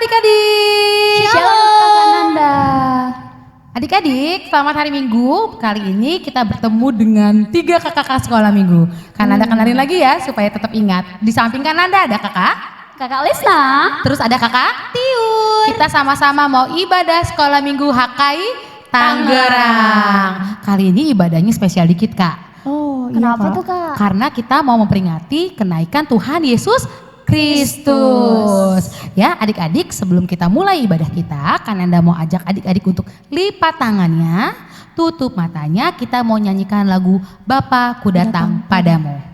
adik-adik. Shalom Kakak Nanda. Adik-adik, selamat hari Minggu. Kali ini kita bertemu dengan 3 kakak sekolah Minggu. Kan Nanda kenalin lagi ya supaya tetap ingat. Di samping kan Nanda ada Kakak Lisna. terus ada kakak Tiun. Kita sama-sama mau ibadah sekolah Minggu HKI Tangerang. Kali ini ibadahnya spesial dikit Kak. Oh, kenapa tuh Kak? Karena kita mau memperingati kenaikan Tuhan Yesus Kristus. Ya adik-adik, sebelum kita mulai ibadah kita, kan Anda mau ajak adik-adik untuk lipat tangannya, tutup matanya, kita mau nyanyikan lagu Bapa Ku Datang Padamu.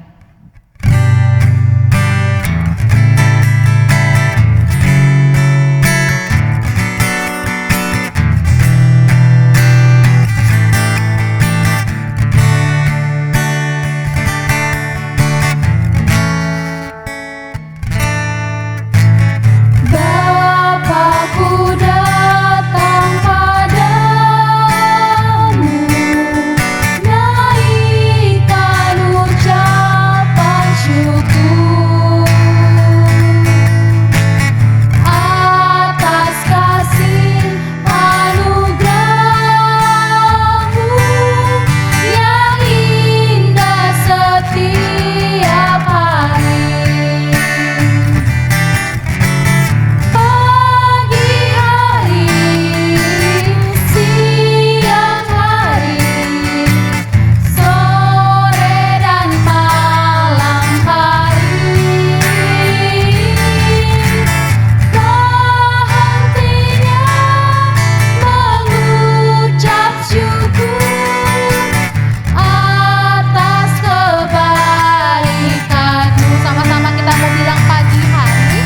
Bapakku datang padamu, naikkan ucapan syukur atas kasih anugerah-Mu yang indah setiap hari. Pagi hari, siang hari, sore dan malam hari, tak hentinya mengucap syukur atas kebaikan-Mu. Sama-sama kita mau bilang pagi hari.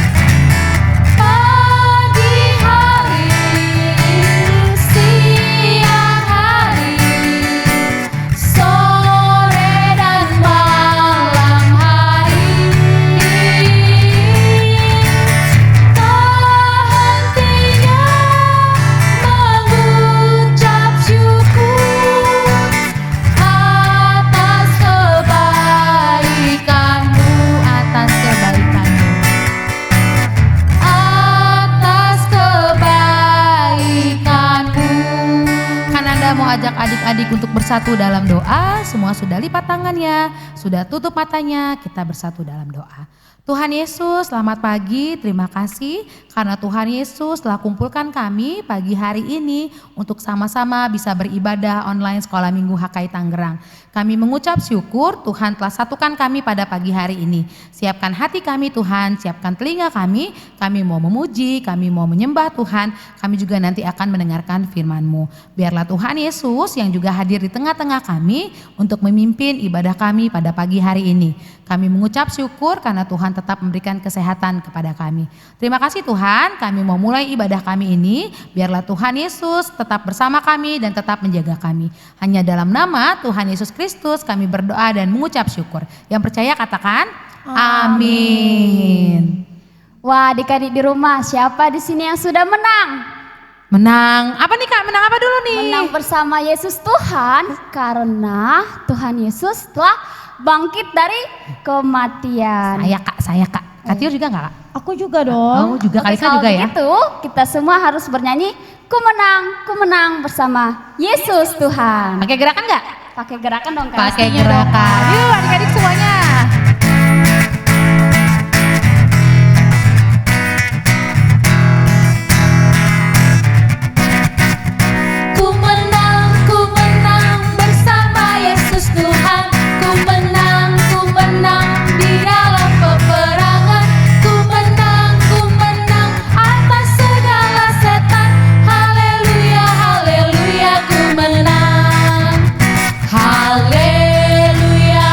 Pagi hari, siang hari, sore dan malam hari, tak hentinya mengucap syukur atas kebaikan-Mu, atas kebaikan-Mu. Atas kebaikan-Mu. Kan Anda mau ajak adik-adik untuk bersatu dalam doa, semua sudah lipat tangannya, sudah tutup matanya, kita bersatu dalam doa. Tuhan Yesus, selamat pagi, terima kasih karena Tuhan Yesus telah kumpulkan kami pagi hari ini untuk sama-sama bisa beribadah online Sekolah Minggu HKI Tangerang. Kami mengucap syukur Tuhan telah satukan kami pada pagi hari ini. Siapkan hati kami Tuhan, siapkan telinga kami mau memuji, kami mau menyembah Tuhan, kami juga nanti akan mendengarkan firman-Mu. Biarlah Tuhan Yesus yang juga hadir di tengah-tengah kami untuk memimpin ibadah kami pada pagi hari ini. Kami mengucap syukur karena Tuhan tetap memberikan kesehatan kepada kami. Terima kasih Tuhan, kami mau mulai ibadah kami ini. Biarlah Tuhan Yesus tetap bersama kami dan tetap menjaga kami. Hanya dalam nama Tuhan Yesus Kristus kami berdoa dan mengucap syukur. Yang percaya katakan amin. Wah, adik-adik di rumah, siapa di sini yang sudah menang? Menang, apa nih Kak? Menang apa dulu nih? Menang bersama Yesus Tuhan, karena Tuhan Yesus telah bangkit dari kematian. Saya Kak. Kak Tio juga enggak Kak? Aku juga dong. Oh juga, Oke, Kalisa kalau juga ya? begitu, kita semua harus bernyanyi, ku menang bersama Yesus Tuhan. Pakai gerakan enggak? Pakai gerakan dong Kak. Pakai gerakan. Yuk adik-adik semuanya. Ku menang bersama Yesus Tuhan. Ku menang di dalam peperangan. Ku menang atas segala setan. Haleluya, haleluya, ku menang. Haleluya,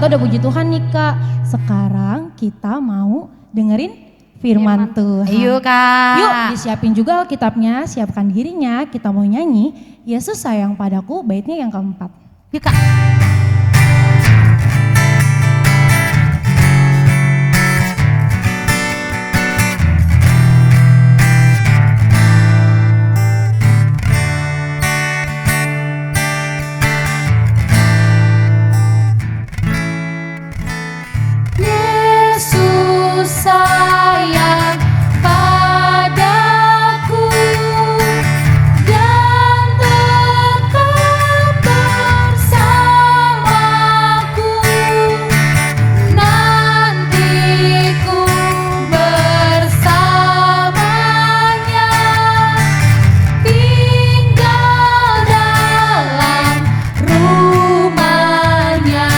Kita udah puji Tuhan nih Kak. Sekarang kita mau dengerin firman Tuhan. Yuk Kak. Yuk disiapin juga Alkitabnya, siapkan dirinya. Kita mau nyanyi Yesus sayang padaku, baitnya yang keempat. Yuk Kak. Yesus sayang padaku dan tetap bersamaku. Nanti ku bersamanya, tinggal dalam rumahnya.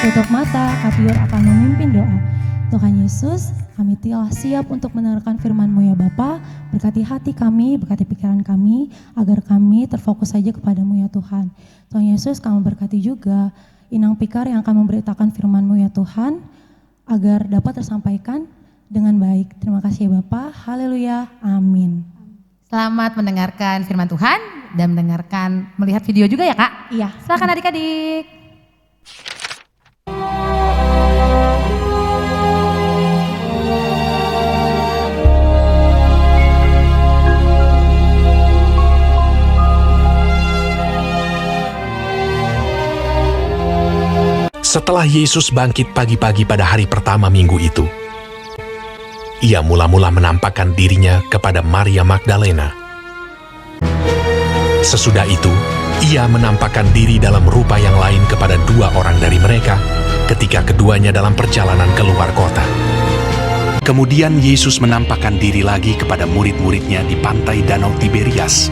Tutup mata, Kapior akan memimpin doa. Tuhan Yesus, kami telah siap untuk mendengarkan firman-Mu ya Bapa. Berkati hati kami, berkati pikiran kami, agar kami terfokus saja kepadamu ya Tuhan. Tuhan Yesus, kami berkati juga Inang Pikar yang akan memberitakan firman-Mu ya Tuhan, agar dapat tersampaikan dengan baik. Terima kasih ya Bapa, haleluya, amin. Selamat mendengarkan firman Tuhan dan melihat video juga ya Kak. Iya. Silakan adik-adik. Setelah Yesus bangkit pagi-pagi pada hari pertama minggu itu, ia mula-mula menampakkan dirinya kepada Maria Magdalena. Sesudah itu, ia menampakkan diri dalam rupa yang lain kepada dua orang dari mereka ketika keduanya dalam perjalanan keluar kota. Kemudian Yesus menampakkan diri lagi kepada murid-muridnya di pantai Danau Tiberias.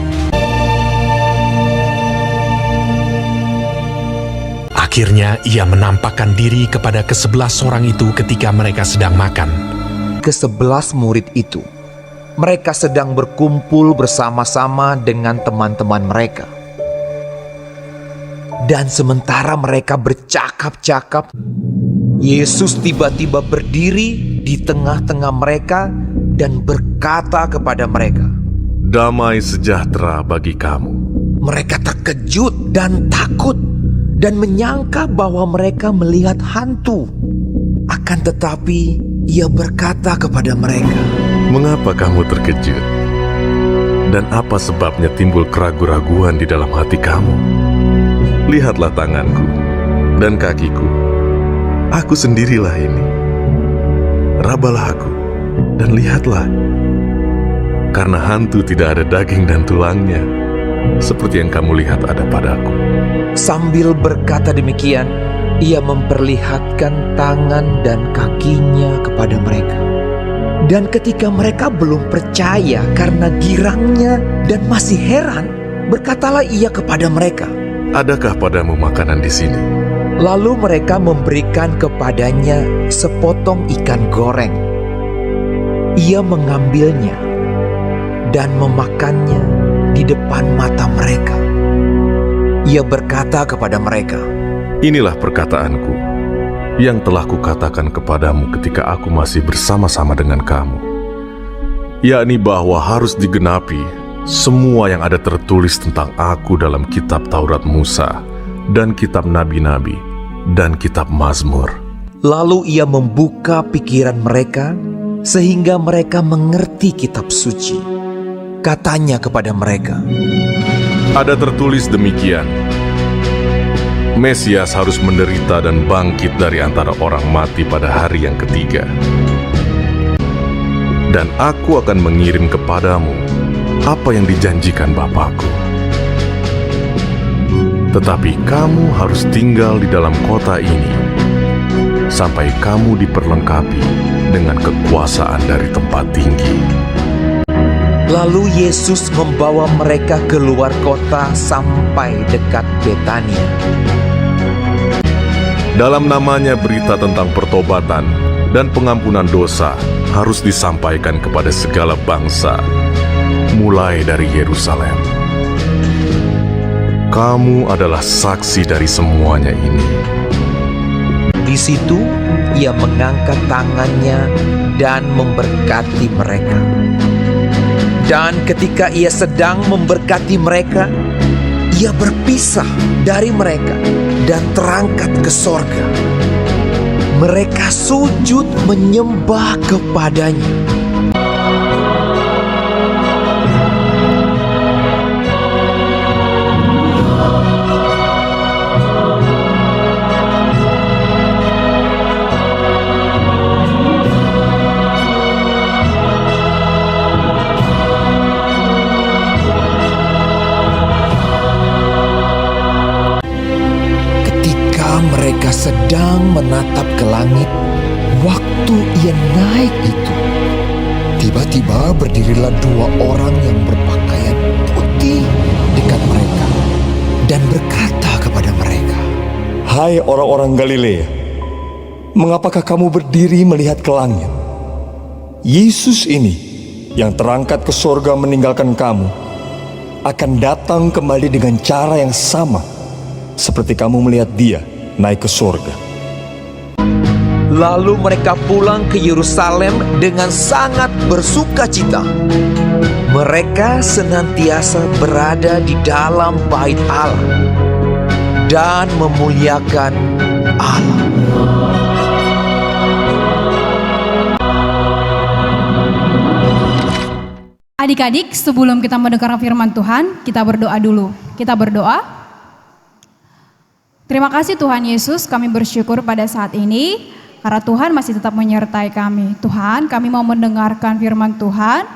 Akhirnya ia menampakkan diri kepada ke-11 orang itu ketika mereka sedang makan. Ke-11 murid itu, mereka sedang berkumpul bersama-sama dengan teman-teman mereka. Dan sementara mereka bercakap-cakap, Yesus tiba-tiba berdiri di tengah-tengah mereka dan berkata kepada mereka, "Damai sejahtera bagi kamu." Mereka terkejut dan takut dan menyangka bahwa mereka melihat hantu. Akan tetapi ia berkata kepada mereka, "Mengapa kamu terkejut? Dan apa sebabnya timbul keraguan-raguan di dalam hati kamu? Lihatlah tanganku dan kakiku. Aku sendirilah ini. Rabalah aku dan lihatlah. Karena hantu tidak ada daging dan tulangnya, seperti yang kamu lihat ada padaku." Sambil berkata demikian, ia memperlihatkan tangan dan kakinya kepada mereka. Dan ketika mereka belum percaya karena girangnya dan masih heran, berkatalah ia kepada mereka, "Adakah padamu makanan di sini?" Lalu mereka memberikan kepadanya sepotong ikan goreng. Ia mengambilnya dan memakannya di depan mata mereka. Ia berkata kepada mereka, "Inilah perkataanku yang telah kukatakan kepadamu ketika aku masih bersama-sama dengan kamu, yakni bahwa harus digenapi semua yang ada tertulis tentang aku dalam kitab Taurat Musa dan kitab Nabi-Nabi dan kitab Mazmur." Lalu ia membuka pikiran mereka sehingga mereka mengerti kitab suci. Katanya kepada mereka, Ada tertulis demikian, Mesias harus menderita dan bangkit dari antara orang mati pada hari yang ketiga. Dan aku akan mengirim kepadamu apa yang dijanjikan Bapakku. Tetapi kamu harus tinggal di dalam kota ini sampai kamu diperlengkapi dengan kekuasaan dari tempat tinggi. lalu Yesus membawa mereka keluar kota sampai dekat Betania. Dalam namanya berita tentang pertobatan dan pengampunan dosa harus disampaikan kepada segala bangsa, mulai dari Yerusalem. Kamu adalah saksi dari semuanya ini. Di situ ia mengangkat tangannya dan memberkati mereka. Dan ketika ia sedang memberkati mereka, ia berpisah dari mereka dan terangkat ke sorga. Mereka sujud menyembah kepadanya. Mereka sedang menatap ke langit waktu ia naik itu. Tiba-tiba berdirilah dua orang yang berpakaian putih dekat mereka dan berkata kepada mereka, "Hai orang-orang Galilea, mengapakah kamu berdiri melihat ke langit? Yesus ini yang terangkat ke sorga meninggalkan kamu akan datang kembali dengan cara yang sama seperti kamu melihat dia naik ke sorga." Lalu mereka pulang ke Yerusalem dengan sangat bersukacita. Mereka senantiasa berada di dalam bait Allah dan memuliakan Allah. Adik-adik, sebelum kita mendengar firman Tuhan, kita berdoa dulu. Kita berdoa. Terima kasih Tuhan Yesus, kami bersyukur pada saat ini karena Tuhan masih tetap menyertai kami. Tuhan, kami mau mendengarkan firman Tuhan.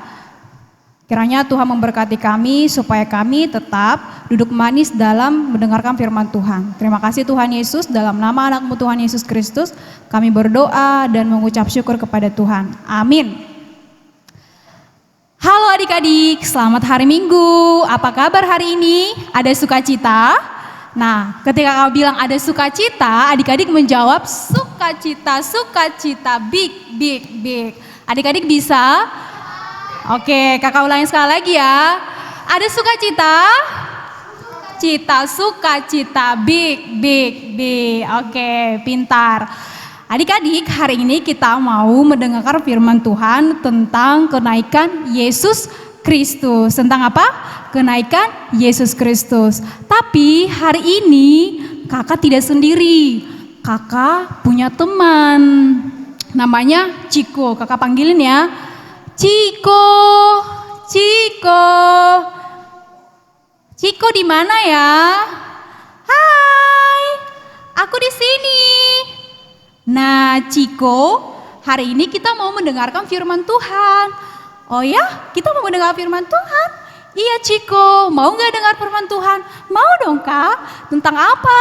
Kiranya Tuhan memberkati kami supaya kami tetap duduk manis dalam mendengarkan firman Tuhan. Terima kasih Tuhan Yesus, dalam nama anak-Mu Tuhan Yesus Kristus, kami berdoa dan mengucap syukur kepada Tuhan. Amin. Halo adik-adik, selamat hari Minggu. Apa kabar hari ini? Ada sukacita? Nah, ketika kau bilang ada sukacita, adik-adik menjawab sukacita, sukacita, big, big, big. Adik-adik bisa? Oke, kakak ulangin sekali lagi ya. Ada sukacita? Cita, sukacita, big, big, big. Oke, pintar. Adik-adik, hari ini kita mau mendengarkan firman Tuhan tentang kenaikan Yesus Kristus. Tentang apa? Kenaikan Yesus Kristus. Tapi hari ini kakak tidak sendiri. Kakak punya teman. Namanya Ciko. Kakak panggilin ya. Ciko. Ciko. Ciko di mana ya? Hai. Aku di sini. Nah, Ciko, hari ini kita mau mendengarkan firman Tuhan. Oh ya, kita mau mendengar firman Tuhan. Iya Ciko, mau gak dengar firman Tuhan? Mau dong Kak, tentang apa?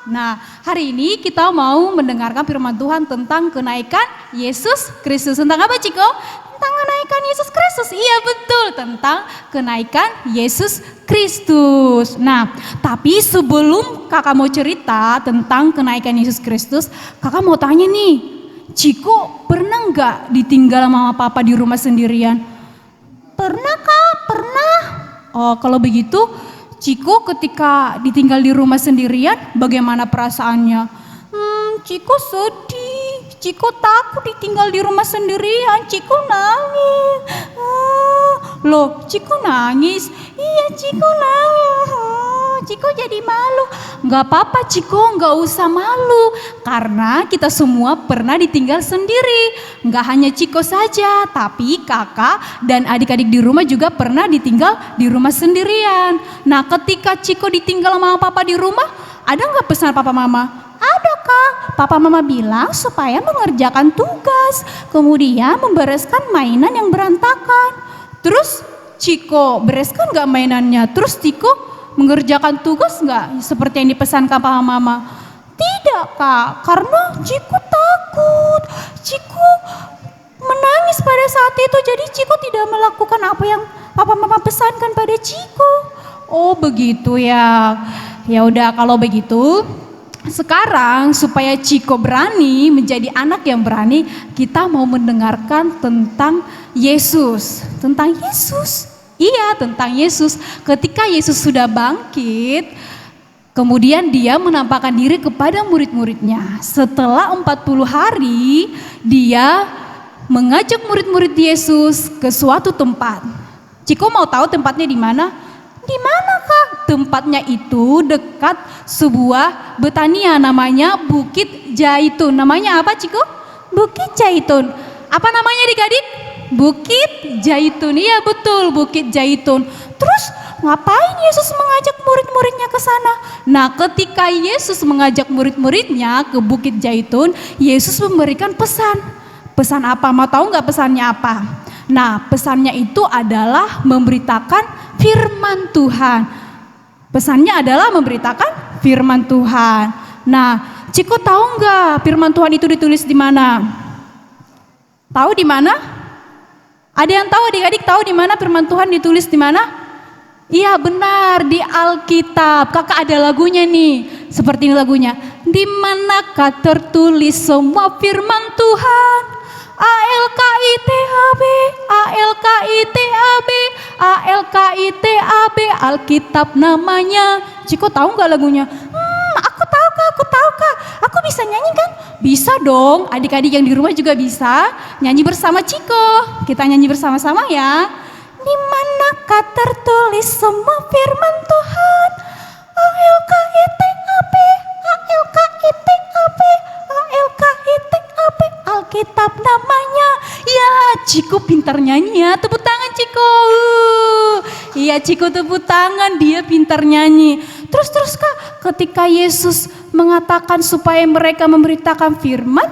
Nah, hari ini kita mau mendengarkan firman Tuhan tentang kenaikan Yesus Kristus. Tentang apa Ciko? Tentang kenaikan Yesus Kristus. Iya betul, tentang kenaikan Yesus Kristus. Nah, tapi sebelum kakak mau cerita tentang kenaikan Yesus Kristus, kakak mau tanya nih, Ciko pernah gak ditinggal mama papa di rumah sendirian? Pernah Kak, pernah. Oh, kalau begitu Ciko ketika ditinggal di rumah sendirian bagaimana perasaannya? Ciko sedih, Ciko takut ditinggal di rumah sendirian, Ciko nangis. Loh, Ciko nangis? Iya, Ciko nangis. Ciko jadi malu. Gak apa-apa Ciko, gak usah malu. Karena kita semua pernah ditinggal sendiri. Gak hanya Ciko saja, tapi kakak dan adik-adik di rumah juga pernah ditinggal di rumah sendirian. Nah ketika Ciko ditinggal sama papa di rumah, ada gak pesan papa mama? Ada Kak, papa mama bilang supaya mengerjakan tugas, kemudian membereskan mainan yang berantakan. Terus Ciko bereskan gak mainannya? Terus Ciko mengerjakan tugas gak seperti yang dipesankan papa mama? Tidak Kak, karena Ciko takut. Ciko menangis pada saat itu, jadi Ciko tidak melakukan apa yang papa mama pesankan pada Ciko. Oh begitu ya. Ya udah kalau begitu, sekarang supaya Ciko berani menjadi anak yang berani, kita mau mendengarkan tentang Yesus. Tentang Yesus. Iya, tentang Yesus. Ketika Yesus sudah bangkit, kemudian dia menampakkan diri kepada murid-muridnya. Setelah 40 hari, dia mengajak murid-murid Yesus ke suatu tempat. Ciko mau tahu tempatnya di mana? Di mana Kak? Tempatnya itu dekat sebuah Betania, namanya Bukit Jaitun. Namanya apa Ciko? Bukit Jaitun. Apa namanya adik-adik? Bukit Jaitun. Iya betul, Bukit Jaitun. Terus ngapain Yesus mengajak murid-muridnya ke sana? Nah ketika Yesus mengajak murid-muridnya ke Bukit Jaitun, Yesus memberikan pesan. Pesan apa? Mau tahu nggak pesannya apa? Nah pesannya itu adalah memberitakan firman Tuhan. Pesannya adalah memberitakan firman Tuhan. Nah, Ciko tahu nggak firman Tuhan itu ditulis di mana? Tahu di mana? Ada yang tahu adik-adik tahu di mana firman Tuhan ditulis di mana? Iya benar, di Alkitab. Kakak ada lagunya nih. Seperti ini lagunya. Di manakah tertulis semua firman Tuhan? ALKITAB, ALKITAB, ALKITAB, Alkitab namanya. Ciko tahu nggak lagunya? Aku tahu Kak, aku bisa nyanyi kan? Bisa dong, adik-adik yang di rumah juga bisa nyanyi bersama Ciko. Kita nyanyi bersama-sama ya. Di manakah tertulis semua firman Tuhan? ALKITAB, ALKITAB, ALKITAB, Alkitab namanya. Ya, Ciko pintar nyanyi ya. Tepuk tangan Ciko. Iya Ciko tepuk tangan, dia pintar nyanyi. Terus Kak, ketika Yesus mengatakan supaya mereka memberitakan firman,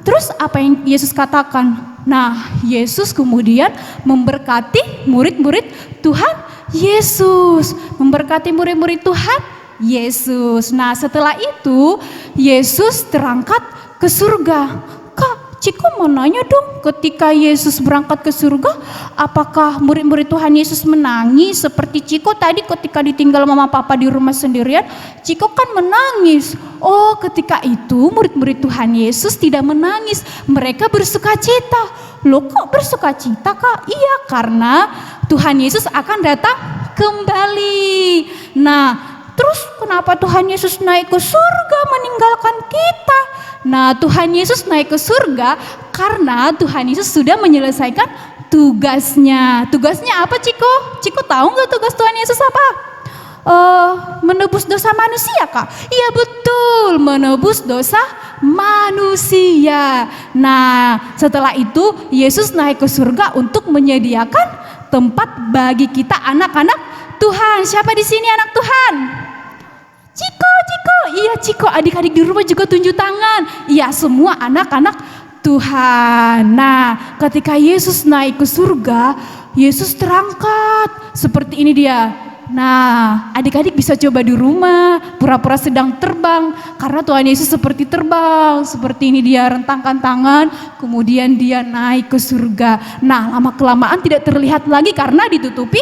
terus apa yang Yesus katakan? Nah, Yesus kemudian memberkati murid-murid Tuhan Yesus. Memberkati murid-murid Tuhan Yesus. Nah, setelah itu Yesus terangkat ke surga. Kak, Ciko mau nanya dong, ketika Yesus berangkat ke surga, apakah murid-murid Tuhan Yesus menangis seperti Ciko tadi ketika ditinggal mama papa di rumah sendirian? Ciko kan menangis. Oh, ketika itu murid-murid Tuhan Yesus tidak menangis, mereka bersukacita. Loh kok bersukacita Kak? Iya, karena Tuhan Yesus akan datang kembali. Nah, terus kenapa Tuhan Yesus naik ke surga meninggalkan kita? Nah, Tuhan Yesus naik ke surga karena Tuhan Yesus sudah menyelesaikan tugasnya. Tugasnya apa Ciko? Ciko tahu nggak tugas Tuhan Yesus apa? Menebus dosa manusia Kak? Iya betul, menebus dosa manusia. Nah, setelah itu Yesus naik ke surga untuk menyediakan tempat bagi kita anak-anak Tuhan. Siapa di sini anak Tuhan? Ciko, iya Ciko, adik-adik di rumah juga tunjuk tangan. Iya, semua anak-anak Tuhan. Nah, ketika Yesus naik ke surga, Yesus terangkat. Seperti ini dia. Nah, adik-adik bisa coba di rumah, pura-pura sedang terbang. Karena Tuhan Yesus seperti terbang. Seperti ini dia, rentangkan tangan, kemudian dia naik ke surga. Nah, lama-kelamaan tidak terlihat lagi karena ditutupi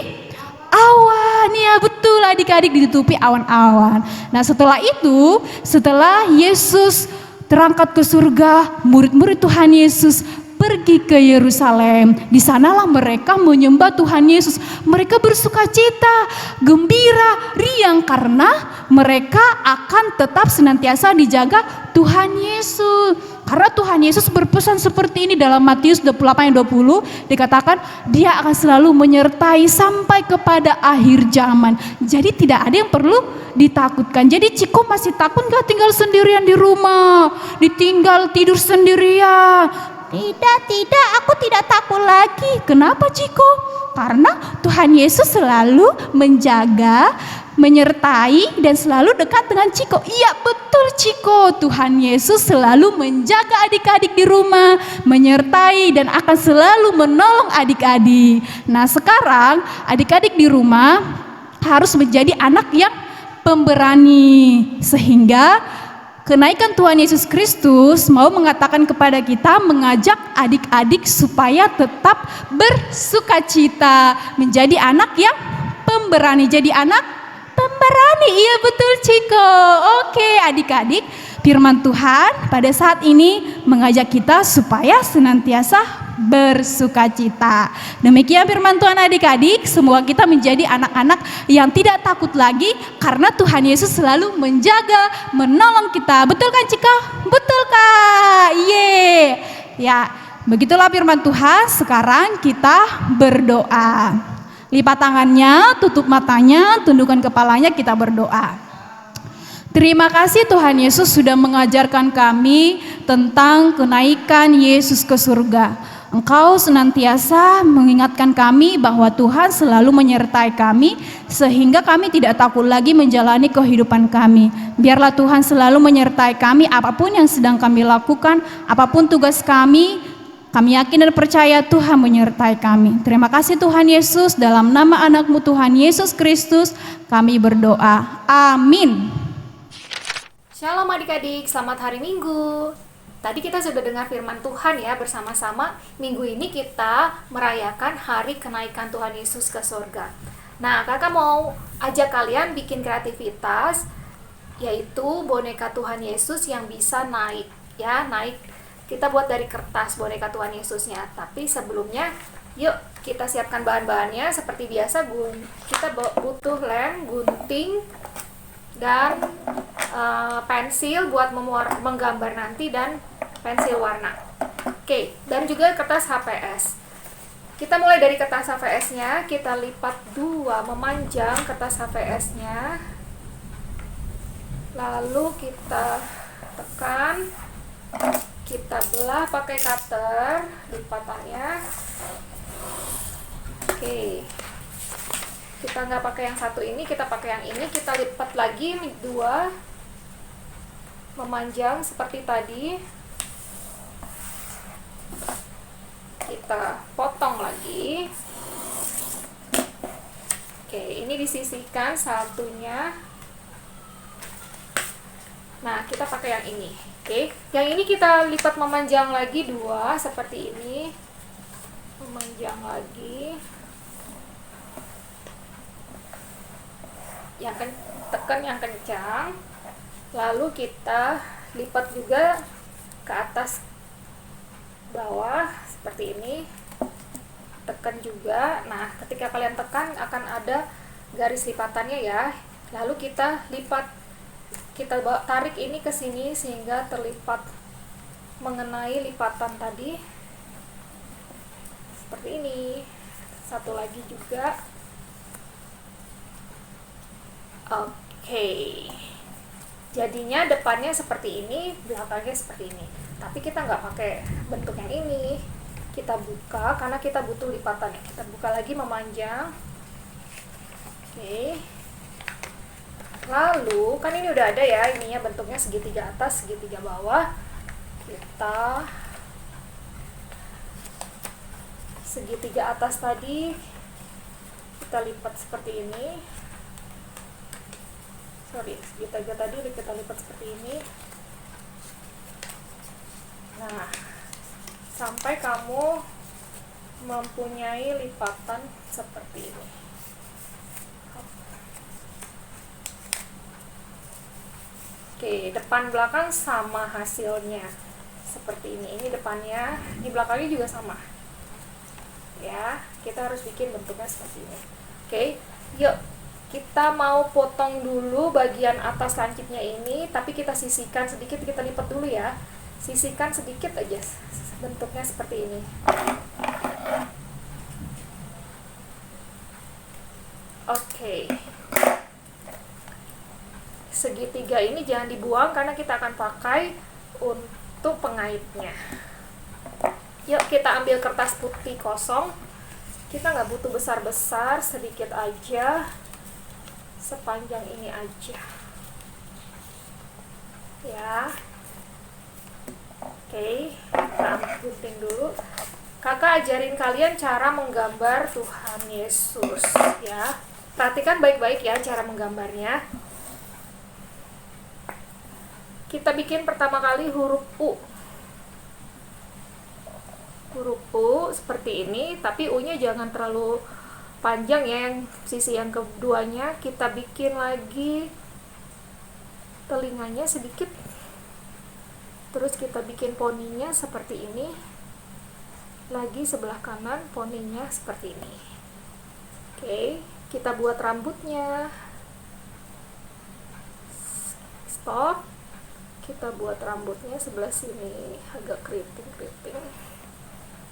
awan. Ya betul adik-adik, ditutupi awan-awan. Nah setelah itu, setelah Yesus terangkat ke surga, murid-murid Tuhan Yesus pergi ke Yerusalem. Di sanalah mereka menyembah Tuhan Yesus. Mereka bersukacita, gembira, riang karena mereka akan tetap senantiasa dijaga Tuhan Yesus. Karena Tuhan Yesus berpesan seperti ini dalam Matius 28 ayat 20, dikatakan dia akan selalu menyertai sampai kepada akhir zaman. Jadi tidak ada yang perlu ditakutkan. Jadi Ciko masih takut gak tinggal sendirian di rumah, ditinggal tidur sendirian? Tidak, aku tidak takut lagi. Kenapa Ciko? Karena Tuhan Yesus selalu menjaga, menyertai dan selalu dekat dengan Ciko. Iya betul Ciko, Tuhan Yesus selalu menjaga adik-adik di rumah, menyertai dan akan selalu menolong adik-adik. Nah sekarang adik-adik di rumah harus menjadi anak yang pemberani, sehingga kenaikan Tuhan Yesus Kristus mau mengatakan kepada kita, mengajak adik-adik supaya tetap bersukacita, menjadi anak yang pemberani, jadi anak pemberani. Iya betul Ciko. Oke adik-adik, firman Tuhan pada saat ini mengajak kita supaya senantiasa bersukacita. Demikian firman Tuhan adik-adik, semoga kita menjadi anak-anak yang tidak takut lagi karena Tuhan Yesus selalu menjaga, menolong kita. Betul kan Ciko? Betul Kak? Ya, begitulah firman Tuhan. Sekarang kita berdoa. Lipat tangannya, tutup matanya, tundukkan kepalanya, kita berdoa. Terima kasih Tuhan Yesus sudah mengajarkan kami tentang kenaikan Yesus ke surga. Engkau senantiasa mengingatkan kami bahwa Tuhan selalu menyertai kami sehingga kami tidak takut lagi menjalani kehidupan kami. Biarlah Tuhan selalu menyertai kami apapun yang sedang kami lakukan, apapun tugas kami yakin dan percaya Tuhan menyertai kami. Terima kasih Tuhan Yesus, dalam nama anak-Mu Tuhan Yesus Kristus kami berdoa. Amin. Shalom adik-adik, selamat hari Minggu. Tadi kita sudah dengar firman Tuhan ya bersama-sama. Minggu ini kita merayakan hari kenaikan Tuhan Yesus ke surga. Nah, kakak mau ajak kalian bikin kreativitas, yaitu boneka Tuhan Yesus yang bisa naik. Ya, naik. Kita buat dari kertas boneka Tuhan Yesusnya. Tapi sebelumnya, yuk kita siapkan bahan-bahannya. Seperti biasa, kita butuh lem, gunting, dan pensil buat menggambar nanti, dan pensil warna. Oke, dan juga kertas HPS. Kita mulai dari kertas HPS-nya, kita lipat 2 memanjang kertas HPS-nya. Lalu kita tekan, kita belah pakai cutter lipatannya. Oke. Kita nggak pakai yang satu ini, kita pakai yang ini, kita lipat lagi 2 memanjang seperti tadi. Kita potong lagi. Oke, ini disisihkan satunya. Nah, kita pakai yang ini. Oke, yang ini kita lipat memanjang lagi 2 seperti ini. Memanjang lagi. Tekan yang kencang, lalu kita lipat juga ke atas bawah seperti ini, tekan juga. Nah, ketika kalian tekan akan ada garis lipatannya ya, lalu kita lipat, kita tarik ini ke sini sehingga terlipat mengenai lipatan tadi seperti ini. Satu lagi juga. Oke, jadinya depannya seperti ini, belakangnya seperti ini. Tapi kita nggak pakai bentuk yang ini. Kita buka karena kita butuh lipatannya. Kita buka lagi memanjang. Oke. Lalu kan ini udah ada ya, ininya bentuknya segitiga atas, segitiga bawah. Kita segitiga atas tadi kita lipat seperti ini. Segitiga tadi kita lipat seperti ini. Nah, sampai kamu mempunyai lipatan seperti ini. Oke, depan belakang sama hasilnya seperti ini. Ini depannya, di belakangnya juga sama. Ya, kita harus bikin bentuknya seperti ini. Oke, yuk. Kita mau potong dulu bagian atas lancipnya ini, tapi kita sisihkan sedikit, kita lipat dulu ya. Sisihkan sedikit aja, bentuknya seperti ini. Oke. Segitiga ini jangan dibuang karena kita akan pakai untuk pengaitnya. Yuk kita ambil kertas putih kosong. Kita nggak butuh besar-besar, sedikit aja, sepanjang ini aja. Ya. Oke, kita gunting dulu. Kakak ajarin kalian cara menggambar Tuhan Yesus ya. Perhatikan baik-baik ya cara menggambarnya. Kita bikin pertama kali huruf U. Huruf U seperti ini, tapi U-nya jangan terlalu panjang ya, yang sisi yang keduanya kita bikin lagi telinganya sedikit. Terus kita bikin poninya seperti ini. Lagi sebelah kanan poninya seperti ini. Oke, kita buat rambutnya. Stop. Kita buat rambutnya sebelah sini agak keriting-keriting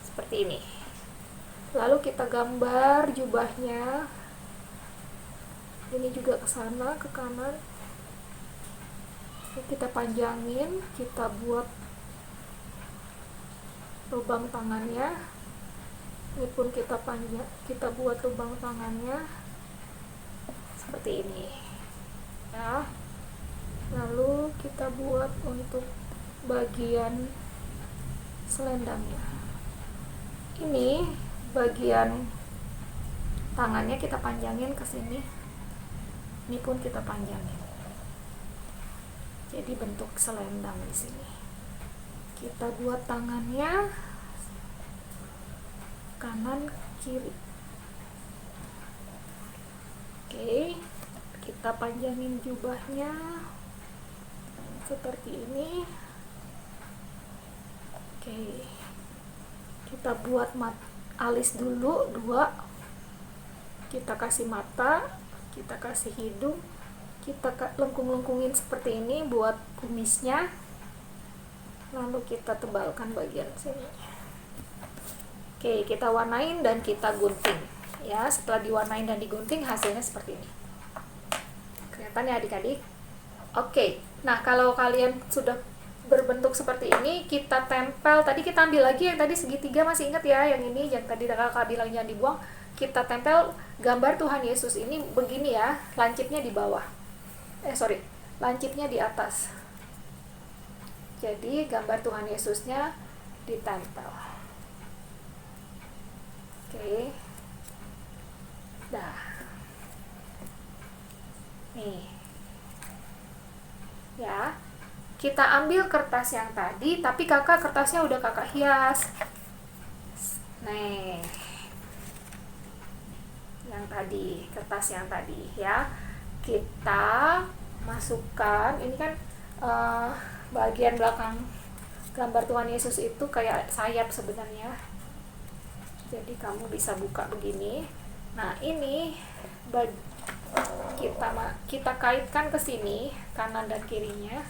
seperti ini. Lalu kita gambar jubahnya. Ini juga ke sana, ke kanan. Kita panjangin, kita buat lubang tangannya. Ini pun kita panjang, kita buat lubang tangannya seperti ini. Ya. Lalu kita buat untuk bagian selendangnya. Ini bagian tangannya kita panjangin ke sini. Ini pun kita panjangin. Jadi bentuk selendang di sini. Kita buat tangannya kanan kiri. Oke, kita panjangin jubahnya seperti ini. Oke, kita buat alis dulu 2. Kita kasih mata, kita kasih hidung, kita lengkung-lengkungin seperti ini buat kumisnya. Lalu kita tebalkan bagian sini. Oke, kita warnain dan kita gunting ya. Setelah diwarnain dan digunting hasilnya seperti ini. Kelihatan ya adik-adik? Oke, nah kalau kalian sudah berbentuk seperti ini, kita tempel. Tadi kita ambil lagi yang tadi segitiga, masih ingat ya yang ini, yang tadi kakak bilang jangan dibuang. Kita tempel gambar Tuhan Yesus ini begini ya, lancipnya di bawah. Lancipnya di atas. Jadi gambar Tuhan Yesusnya ditempel. Oke. Dah. Nih. Ya, kita ambil kertas yang tadi, tapi kakak kertasnya udah kakak hias. Nih, yang tadi, kertas yang tadi ya, kita masukkan. Ini kan bagian belakang gambar Tuhan Yesus itu kayak sayap sebenarnya. Jadi kamu bisa buka begini. Nah ini kita kaitkan ke sini, kanan dan kirinya.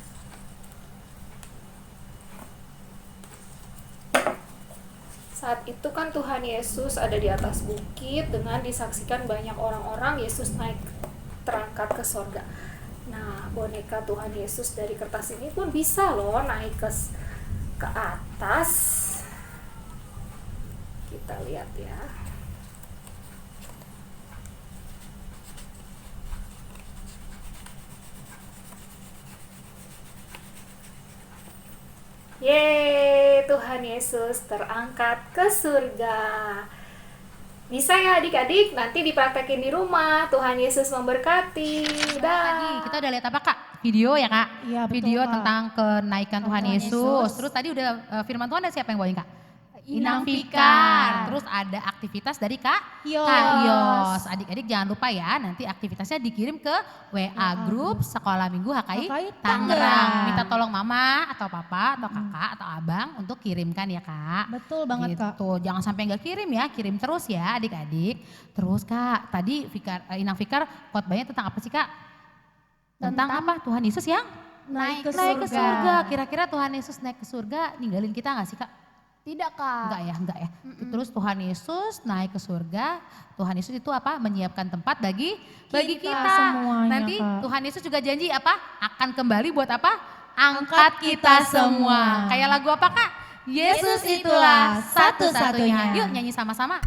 Saat itu kan Tuhan Yesus ada di atas bukit dengan disaksikan banyak orang-orang. Yesus naik terangkat ke sorga. Nah, boneka Tuhan Yesus dari kertas ini pun bisa loh naik ke atas. Kita lihat ya. Yeay, Tuhan Yesus terangkat ke surga. Bisa ya adik-adik, nanti dipraktekin di rumah. Tuhan Yesus memberkati. Tadi kita udah lihat apa Kak? Video ya Kak? Iya, betul, Video Kak. tentang kenaikan Tuhan Tuhan Yesus. Yesus. Terus tadi udah firman Tuhan, ada siapa yang bawain Kak? Inang Fikar. Terus ada aktivitas dari Kak Yos. Kak Yos. Adik-adik jangan lupa ya, nanti aktivitasnya dikirim ke WA grup Sekolah Minggu HKI HKI Tangerang. Tangerang. Minta tolong mama atau papa atau kakak atau abang untuk kirimkan ya Kak. Betul banget Kak. Gitu. Jangan sampai nggak kirim ya, kirim terus ya adik-adik. Terus Kak, tadi Inang Fikar khotbahnya tentang apa sih Kak? Tentang apa? Tuhan Yesus yang naik ke Naik ke surga. surga. Kira-kira Tuhan Yesus naik ke surga ninggalin kita gak sih Kak? Tidak Kak. Enggak ya. Terus Tuhan Yesus naik ke surga. Tuhan Yesus itu apa? Menyiapkan tempat bagi kita. semuanya, Nanti Kak. Tuhan Yesus juga janji apa? Akan kembali buat apa? Angkat kita semua. Kayak lagu apa Kak? Yesus itulah satu-satunya. Yuk nyanyi sama-sama.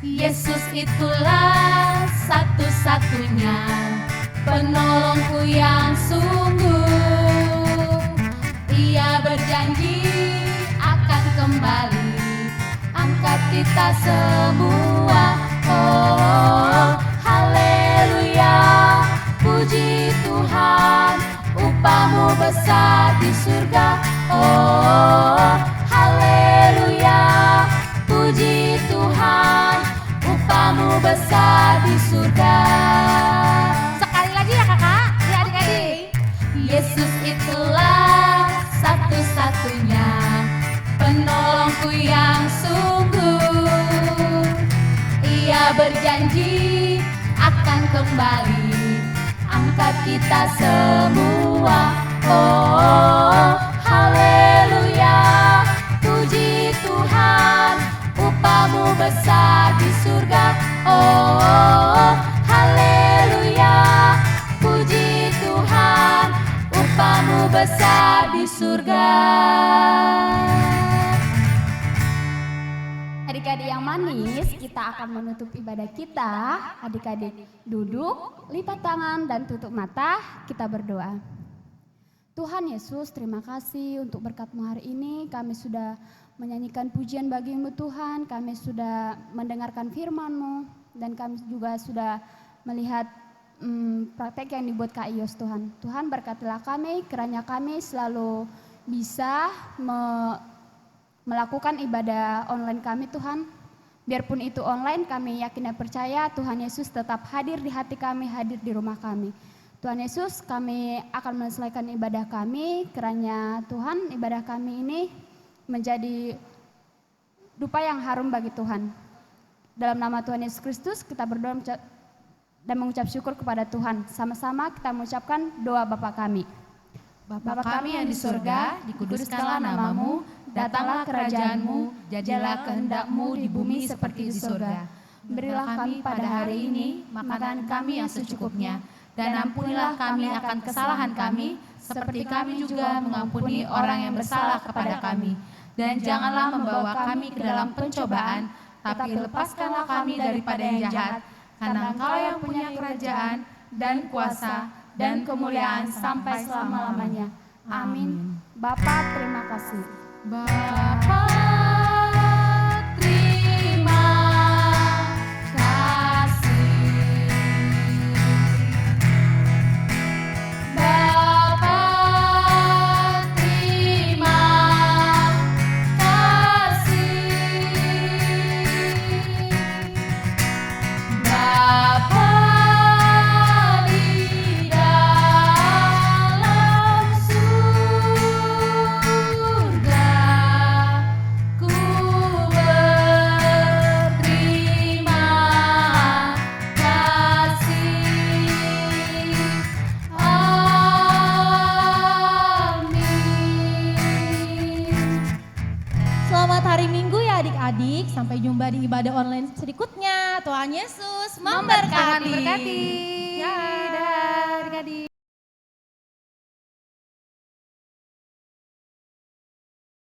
Yesus itulah satu-satunya penolongku yang sungguh. Ia berjanji akan kembali angkat kita semua. Oh, haleluya, puji Tuhan, upahmu besar di surga. Oh, haleluya, puji Tuhan, upahmu besar di surga. Sekali lagi ya kakak, ya adik-adik. Yesus itulah satu-satunya penolongku yang sungguh. Ia berjanji akan kembali angkat kita semua. Oh, haleluya, puji Tuhan, upahmu besar di surga. Oh, haleluya, puji Tuhan, upahmu besar di surga. Adik-adik yang manis, kita akan menutup ibadah kita. Adik-adik duduk, lipat tangan dan tutup mata, kita berdoa. Tuhan Yesus, terima kasih untuk berkat-Mu hari ini. Kami sudah menyanyikan pujian bagi-Mu Tuhan, kami sudah mendengarkan firman-Mu, dan kami juga sudah melihat praktek yang dibuat Kak Ios Tuhan. Tuhan berkatilah kami, kiranya kami selalu bisa melakukan ibadah online kami Tuhan. Biarpun itu online, kami yakin dan percaya Tuhan Yesus tetap hadir di hati kami, hadir di rumah kami. Tuhan Yesus, kami akan menyelesaikan ibadah kami, kiranya Tuhan ibadah kami ini menjadi dupa yang harum bagi Tuhan. Dalam nama Tuhan Yesus Kristus kita berdoa dan mengucap syukur kepada Tuhan. Sama-sama kita mengucapkan doa Bapa kami. Bapa kami yang di surga, dikuduskanlah namamu, datanglah kerajaan-Mu, jadilah kehendak-Mu di bumi seperti di surga. Berilah kami pada hari ini makanan kami yang secukupnya, dan ampunilah kami akan kesalahan kami, seperti kami juga mengampuni orang yang bersalah kepada kami. Dan janganlah membawa kami ke dalam pencobaan, tapi lepaskanlah kami daripada yang jahat, karena Engkau yang punya kerajaan dan kuasa dan kemuliaan sampai selama-lamanya. Amin. Bapa, terima kasih. Bapa, terima kasih. Bapa, terima kasih. Bapa di dalam surga, ku berterima kasih. Amin. Selamat hari Minggu ya adik-adik. Sampai jumpa di ibadah online berikutnya. Tuhan Yesus memberkati. Berkati. Ya. Dadah adik-adik.